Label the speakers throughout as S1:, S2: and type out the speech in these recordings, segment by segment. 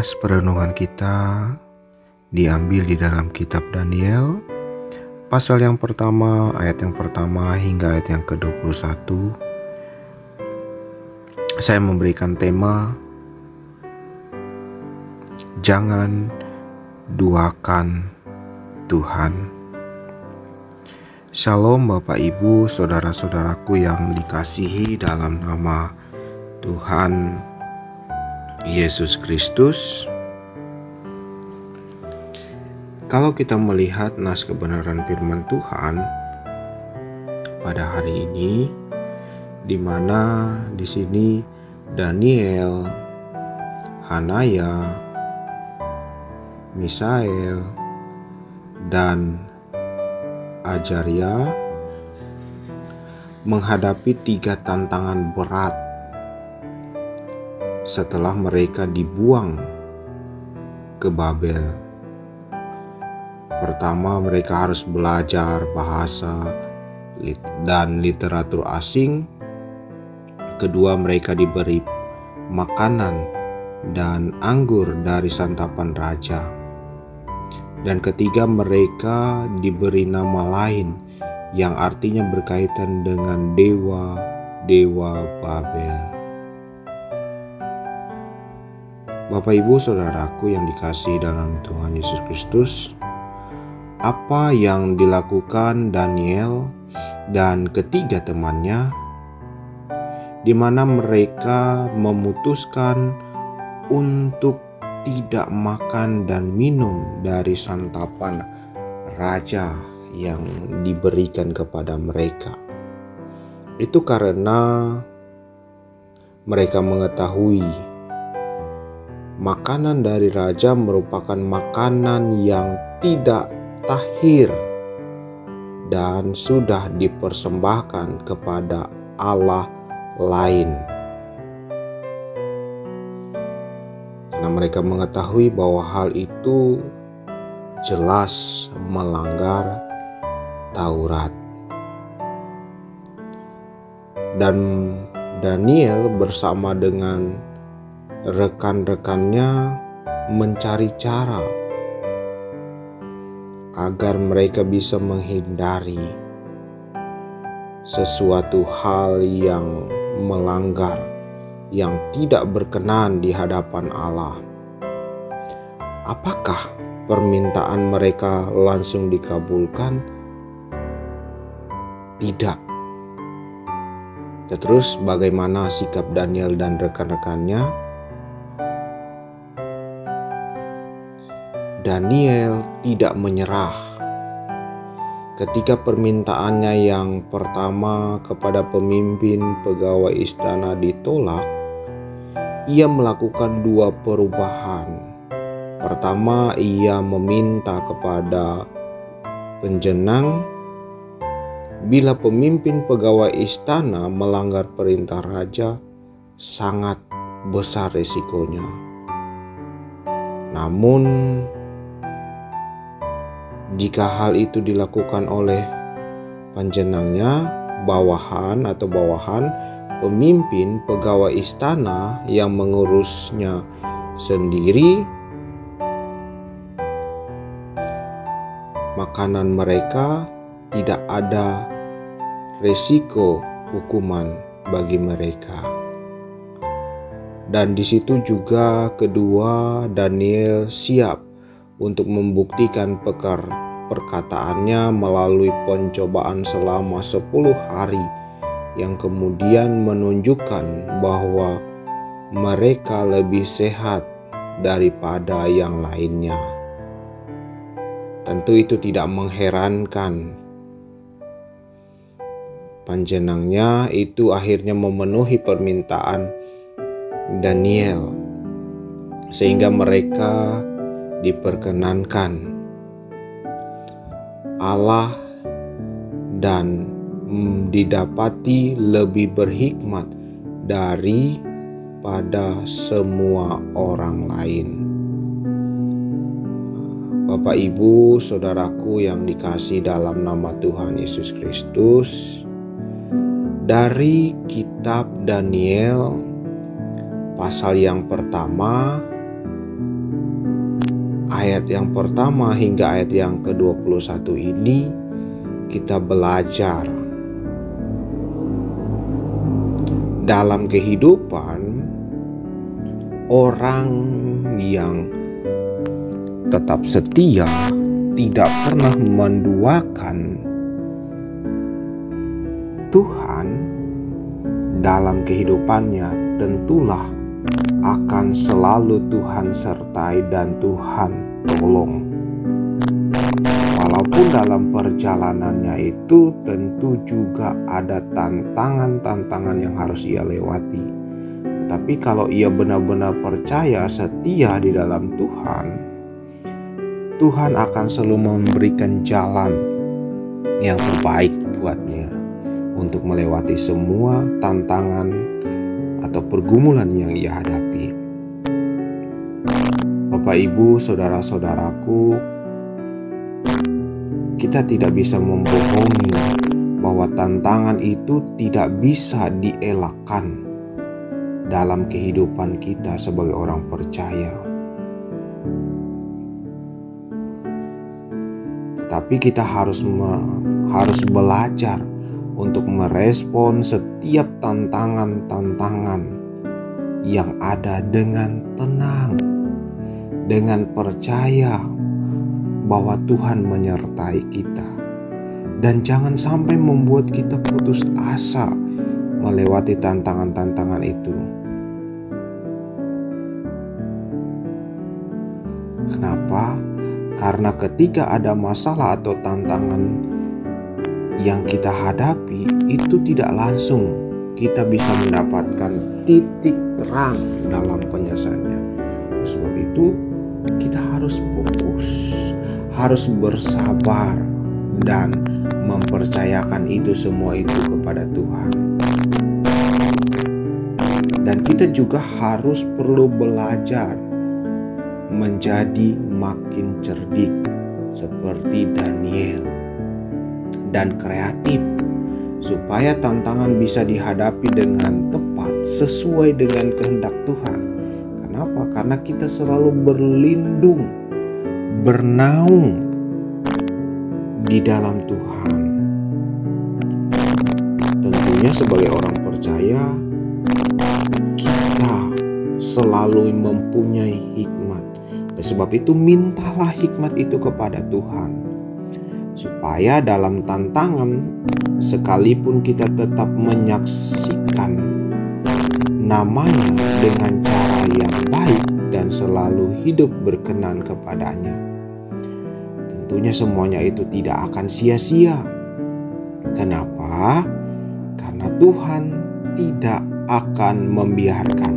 S1: Naskah perenungan kita diambil di dalam kitab Daniel, pasal yang pertama, ayat yang pertama hingga ayat yang ke-21. Saya memberikan tema, jangan duakan Tuhan. Shalom Bapak Ibu, saudara-saudaraku yang dikasihi dalam nama Tuhan Yesus Kristus. Kalau kita melihat naskah kebenaran firman Tuhan pada hari ini, di mana di sini Daniel, Hanaya, Misael, dan Azaria menghadapi 3 tantangan berat setelah mereka dibuang ke Babel. Pertama, mereka harus belajar bahasa dan literatur asing. Kedua, mereka diberi makanan dan anggur dari santapan raja. Dan ketiga, mereka diberi nama lain yang artinya berkaitan dengan dewa Babel. Bapak Ibu saudaraku yang dikasihi dalam Tuhan Yesus Kristus, apa yang dilakukan Daniel dan ketiga temannya, di mana mereka memutuskan untuk tidak makan dan minum dari santapan raja yang diberikan kepada mereka. Itu karena mereka mengetahui makanan dari raja merupakan makanan yang tidak tahir dan sudah dipersembahkan kepada Allah lain. Karena mereka mengetahui bahwa hal itu jelas melanggar Taurat. Dan Daniel bersama dengan rekan-rekannya mencari cara agar mereka bisa menghindari sesuatu hal yang melanggar, yang tidak berkenan di hadapan Allah. Apakah permintaan mereka langsung dikabulkan? Tidak. Terus bagaimana sikap Daniel dan rekan-rekannya? Daniel tidak menyerah. Ketika permintaannya yang pertama kepada pemimpin pegawai istana ditolak, ia melakukan 2 perubahan. Pertama, ia meminta kepada penjenang bila pemimpin pegawai istana melanggar perintah raja, sangat besar resikonya. Namun jika hal itu dilakukan oleh penjenangnya, bawahan pemimpin pegawai istana yang mengurusnya sendiri, makanan mereka tidak ada resiko hukuman bagi mereka. Dan di situ juga kedua, Daniel siap untuk membuktikan perkataannya melalui pencobaan selama 10 hari yang kemudian menunjukkan bahwa mereka lebih sehat daripada yang lainnya. Tentu itu tidak mengherankan. Penjenangnya itu akhirnya memenuhi permintaan Daniel sehingga mereka diperkenankan Allah dan didapati lebih berhikmat daripada semua orang lain. Bapak Ibu saudaraku yang dikasihi dalam nama Tuhan Yesus Kristus, dari kitab Daniel pasal yang pertama ayat yang pertama hingga ayat yang ke-21 ini kita belajar dalam kehidupan orang yang tetap setia, tidak pernah menduakan Tuhan dalam kehidupannya, tentulah akan selalu Tuhan sertai dan Tuhan tolong. Walaupun dalam perjalanannya itu tentu juga ada tantangan-tantangan yang harus ia lewati. Tetapi kalau ia benar-benar percaya setia di dalam Tuhan, Tuhan akan selalu memberikan jalan yang terbaik buatnya untuk melewati semua tantangan atau pergumulan yang ia hadapi. Bapak, Ibu, saudara-saudaraku, kita tidak bisa membohongi bahwa tantangan itu tidak bisa dielakkan dalam kehidupan kita sebagai orang percaya. Tapi kita harus belajar untuk merespon setiap tantangan-tantangan yang ada dengan tenang, dengan percaya bahwa Tuhan menyertai kita, dan jangan sampai membuat kita putus asa melewati tantangan-tantangan itu. Kenapa? Karena ketika ada masalah atau tantangan yang kita hadapi, itu tidak langsung kita bisa mendapatkan titik terang dalam penyelesaiannya. Sebab itu kita harus fokus, harus bersabar dan mempercayakan itu semua itu kepada Tuhan. Dan kita juga harus perlu belajar menjadi makin cerdik seperti Daniel dan kreatif supaya tantangan bisa dihadapi dengan tepat sesuai dengan kehendak Tuhan. Kenapa? Karena kita selalu berlindung, bernaung di dalam Tuhan. Tentunya sebagai orang percaya kita selalu mempunyai hikmat. Sebab itu mintalah hikmat itu kepada Tuhan, supaya dalam tantangan sekalipun kita tetap menyaksikan namanya dengan cara yang baik dan selalu hidup berkenan kepadanya. Tentunya semuanya itu tidak akan sia-sia. Kenapa? Karena Tuhan tidak akan membiarkan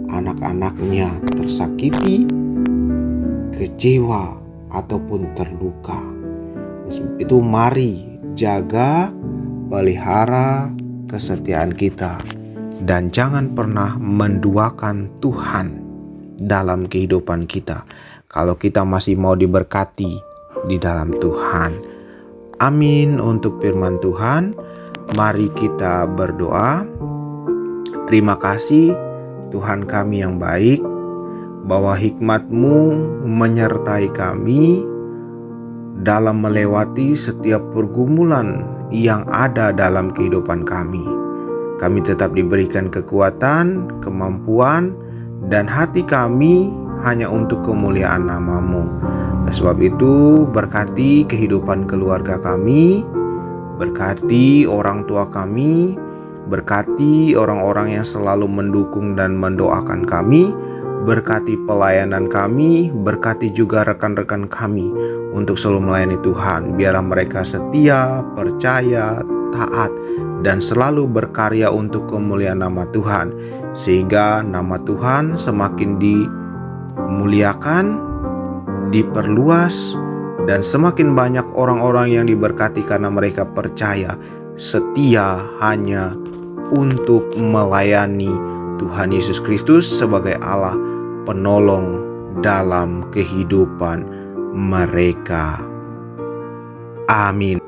S1: anak-anaknya tersakiti, kecewa, ataupun terluka. Itu mari jaga, pelihara kesetiaan kita, dan jangan pernah menduakan Tuhan dalam kehidupan kita kalau kita masih mau diberkati di dalam Tuhan. Amin untuk firman Tuhan. Mari kita berdoa. Terima kasih Tuhan kami yang baik, bahwa hikmat-Mu menyertai kami dalam melewati setiap pergumulan yang ada dalam kehidupan kami. Kami tetap diberikan kekuatan, kemampuan, dan hati kami hanya untuk kemuliaan nama-Mu. Sebab itu berkati kehidupan keluarga kami, berkati orang tua kami, berkati orang-orang yang selalu mendukung dan mendoakan kami, berkati pelayanan kami, berkati juga rekan-rekan kami untuk selalu melayani Tuhan. Biarlah mereka setia, percaya, taat, dan selalu berkarya untuk kemuliaan nama Tuhan, sehingga nama Tuhan semakin dimuliakan, diperluas, dan semakin banyak orang-orang yang diberkati karena mereka percaya, setia hanya untuk melayani Tuhan Yesus Kristus sebagai Allah penolong dalam kehidupan mereka. Amin.